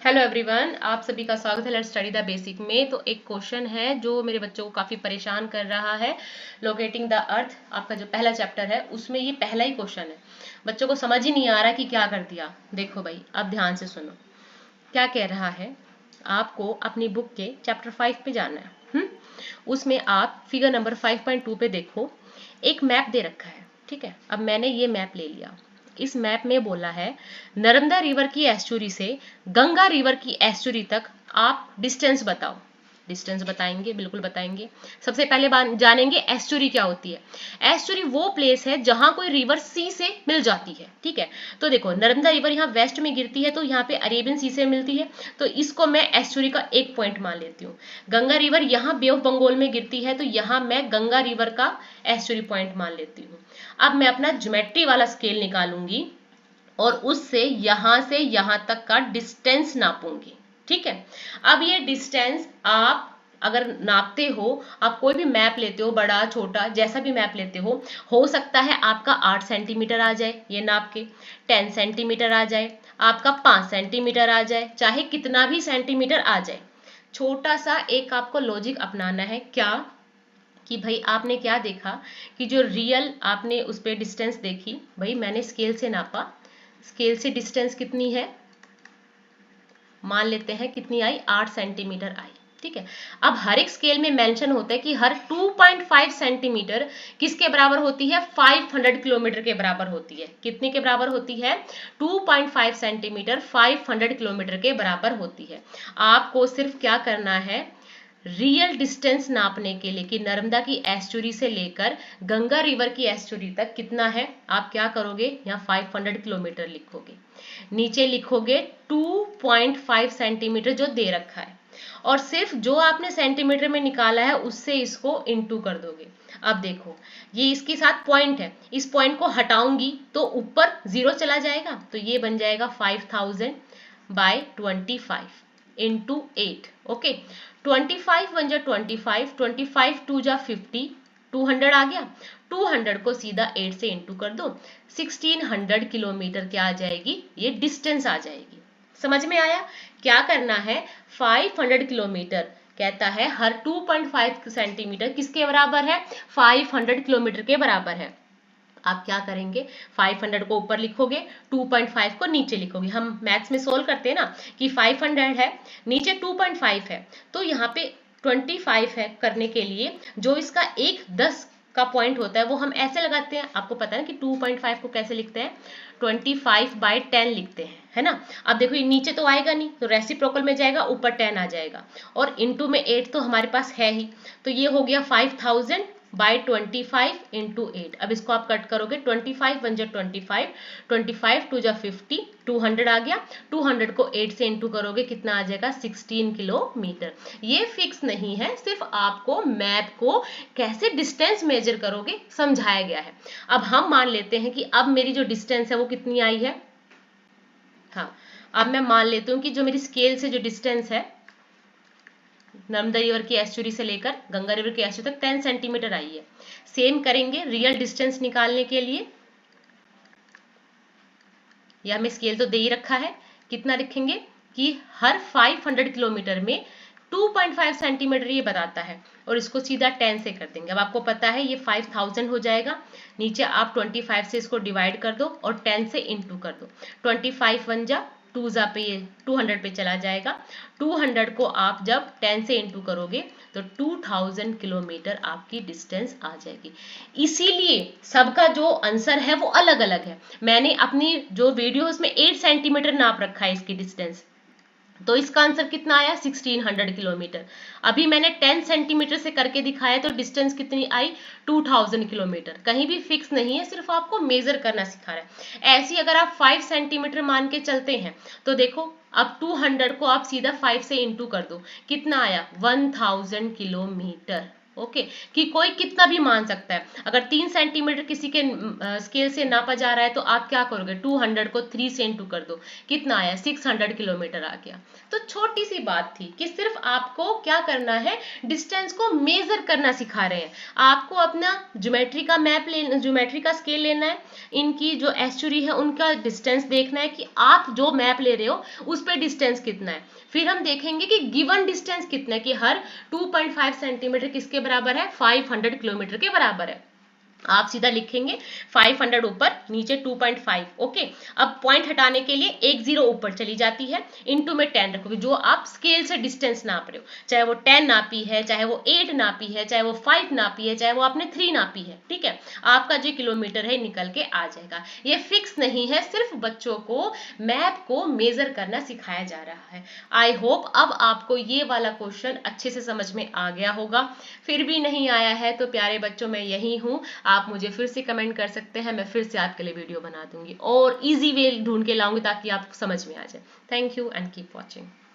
Hello everyone, आप सभी का स्वागत है लेट्स स्टडी द बेसिक में। तो एक क्वेश्चन है जो मेरे बच्चों को काफी परेशान कर रहा है। लोकेटिंग द अर्थ आपका जो पहला चैप्टर है उसमें ये पहला ही क्वेश्चन है। बच्चों को समझ ही नहीं आ रहा कि क्या कर दिया। देखो भाई, अब ध्यान से सुनो क्या कह रहा है। आपको अपनी बुक के चैप्टर 5 पे जाना है। उसमें आप फिगर नंबर 5.2 पे देखो, एक मैप दे रखा है। ठीक है, अब मैंने ये मैप ले लिया। इस मैप में बोला है नर्मदा रिवर की एस्चुरी से गंगा रिवर की एस्चुरी तक आप डिस्टेंस बताओ। डिस्टेंस बताएंगे, बिल्कुल बताएंगे। सबसे पहले जानेंगे एस्चुरी क्या होती है। एस्चुरी वो प्लेस है जहां कोई रिवर सी से मिल जाती है। ठीक है, तो देखो नर्मदा रिवर यहाँ वेस्ट में गिरती है तो यहाँ पे अरेबियन सी से मिलती है, तो इसको मैं एस्चुरी का एक पॉइंट मान लेती हूँ। गंगा रिवर यहाँ बे ऑफ बंगाल में गिरती है तो यहाँ मैं गंगा रिवर का एस्चुरी पॉइंट मान लेती हूँ। अब मैं अपना ज्योमेट्री वाला स्केल निकालूंगी और उससे यहां से यहां तक का डिस्टेंस नापूंगी। ठीक है, अब ये डिस्टेंस आप अगर नापते हो, आप कोई भी मैप लेते हो, बड़ा छोटा जैसा भी मैप लेते हो सकता है आपका 8 सेंटीमीटर आ जाए ये नाप के, 10 सेंटीमीटर आ जाए, आपका 5 सेंटीमीटर आ जाए, चाहे कितना भी सेंटीमीटर आ जाए। छोटा सा एक आपको लॉजिक अपनाना है। क्या कि भाई आपने क्या देखा कि जो रियल आपने उस पर डिस्टेंस देखी, भाई मैंने स्केल से नापा, स्केल से डिस्टेंस कितनी है, मान लेते हैं कितनी आई, 8 सेंटीमीटर आई। ठीक है, अब हर एक स्केल में मेंशन होता है कि हर 2.5 सेंटीमीटर किसके बराबर होती है, 500 किलोमीटर के बराबर होती है। कितने के बराबर होती है, 2.5 सेंटीमीटर 500 किलोमीटर के बराबर होती है। आपको सिर्फ क्या करना है, रियल डिस्टेंस नापने के लिए कि नर्मदा की एस्चुरी से लेकर गंगा रिवर की एस्चुरी तक कितना है, आप क्या करोगे, यहाँ 500 किलोमीटर लिखोगे, नीचे लिखोगे 2.5 सेंटीमीटर जो दे रखा है, और सिर्फ जो आपने सेंटीमीटर में निकाला है उससे इसको इंटू कर दोगे। अब देखो ये इसके साथ पॉइंट है, इस पॉइंट को हटाऊंगी तो ऊपर जीरो चला जाएगा, तो ये बन जाएगा 5000 बाय 25 इंटू 8। ओके, 25 बन जा 25, 25 टू जा 50, 200 आ गया। 200 को सीधा 8 से इंटू कर दो, 1600 किलोमीटर क्या आ जाएगी, ये डिस्टेंस आ जाएगी। समझ में आया क्या करना है। 500 किलोमीटर कहता है हर 2.5 सेंटीमीटर किसके बराबर है, 500 किलोमीटर के बराबर है। आप क्या करेंगे, 500 को ऊपर लिखोगे, 2.5 को नीचे लिखोगे। हम मैथ्स में सोल्व करते हैं ना कि 500 है, नीचे 2.5 है, तो यहाँ पे 25 है करने के लिए जो इसका एक 10 का पॉइंट होता है वो हम ऐसे लगाते हैं। आपको पता है कि 2.5 को कैसे लिखते हैं, 25/10 लिखते हैं, है ना। अब देखो ये नीचे तो आएगा नहीं, तो रेसिप्रोकल में जाएगा, ऊपर 10 आ जाएगा, और इंटू में 8 तो हमारे पास है ही, तो ये हो गया 5000 बाय 25 इंटू 8। अब इसको आप कट करोगे, 25 बन जाए 25, 25 टू जा 50, 200 आ गया, 200 को 8 से इंटू करोगे कितना आ जाएगा, 16 किलोमीटर। ये फिक्स नहीं है, सिर्फ आपको मैप को कैसे डिस्टेंस मेजर करोगे समझाया गया है। अब हम मान लेते हैं कि अब मेरी जो डिस्टेंस है वो कितनी आई है। हाँ, अब मैं मान लेती हूँ कि जो मेरी स्केल से जो डिस्टेंस है नर्मदा रिवर की एस्चुरी से लेकर गंगा रिवर की एस्चुरी तक 10 सेंटीमीटर आई है। सेम करेंगे रियल डिस्टेंस निकालने के लिए, या हमें स्केल तो दे ही रखा है, कितना लिखेंगे कि हर 500 किलोमीटर में 2.5 सेंटीमीटर ये बताता है, और इसको सीधा 10 से कर देंगे। अब आपको पता है ये 5000 हो जाएगा, नीचे आप 25 से इसको डिवाइड कर दो और 10 से इंटू कर दो, 25 बन जा 2 जा पे ये 200 पे चला जाएगा, 200 को आप जब 10 से इंटू करोगे तो 2000 किलोमीटर आपकी डिस्टेंस आ जाएगी। इसीलिए सबका जो आंसर है वो अलग अलग है। मैंने अपनी जो वीडियो उसमें 8 सेंटीमीटर नाप रखा है इसकी डिस्टेंस, तो इसका आंसर कितना आया, 1600 किलोमीटर। अभी मैंने 10 सेंटीमीटर से करके दिखाया तो डिस्टेंस कितनी आई, 2000 किलोमीटर। कहीं भी फिक्स नहीं है, सिर्फ आपको मेजर करना सिखा रहा है। ऐसी अगर आप 5 सेंटीमीटर मान के चलते हैं तो देखो अब 200 को आप सीधा 5 से इंटू कर दो, कितना आया, 1000 किलोमीटर। ओके कि कोई कितना भी मान सकता है। अगर 3 सेंटीमीटर किसी के स्केल से नापा जा रहा है तो आप क्या करोगे, 200 को 3 से इंटू कर दो, कितना आया, 600 किलोमीटर आ गया। तो छोटी सी बात थी कि सिर्फ आपको क्या करना है, डिस्टेंस को मेजर करना सिखा रहे हैं। आपको अपना ज्योमेट्री का ज्योमेट्री का स्केल लेना है, इनकी जो एस्चुरी है उनका डिस्टेंस देखना है कि आप जो मैप ले रहे हो उस पर डिस्टेंस कितना है। फिर हम देखेंगे कि गिवन डिस्टेंस कितना है, कि हर 2.5 सेंटीमीटर किसके बराबर है, 500 किलोमीटर के बराबर है। आप सीधा लिखेंगे 500 ऊपर, नीचे 2.5। ओके, अब पॉइंट हटाने के लिए एक जीरो ऊपर चली जाती है, इनटू में 10 रखोगे, जो आप स्केल से डिस्टेंस नाप रहे हो, चाहे वो 10 नापी है, चाहे वो 8 नापी है, चाहे वो 5 नापी है, चाहे वो आपने 3 नापी है, ठीक है, आपका जो किलोमीटर है निकल के आ जाएगा। ये फिक्स नहीं है, सिर्फ बच्चों को मैप को मेजर करना सिखाया जा रहा है। आई होप अब आपको ये वाला क्वेश्चन अच्छे से समझ में आ गया होगा। फिर भी नहीं आया है तो प्यारे बच्चों, मैं यही हूँ, आप मुझे फिर से कमेंट कर सकते हैं, मैं फिर से आपके लिए वीडियो बना दूंगी और इजी वे ढूंढ के लाऊंगी ताकि आप समझ में आ जाए। Thank you and keep watching.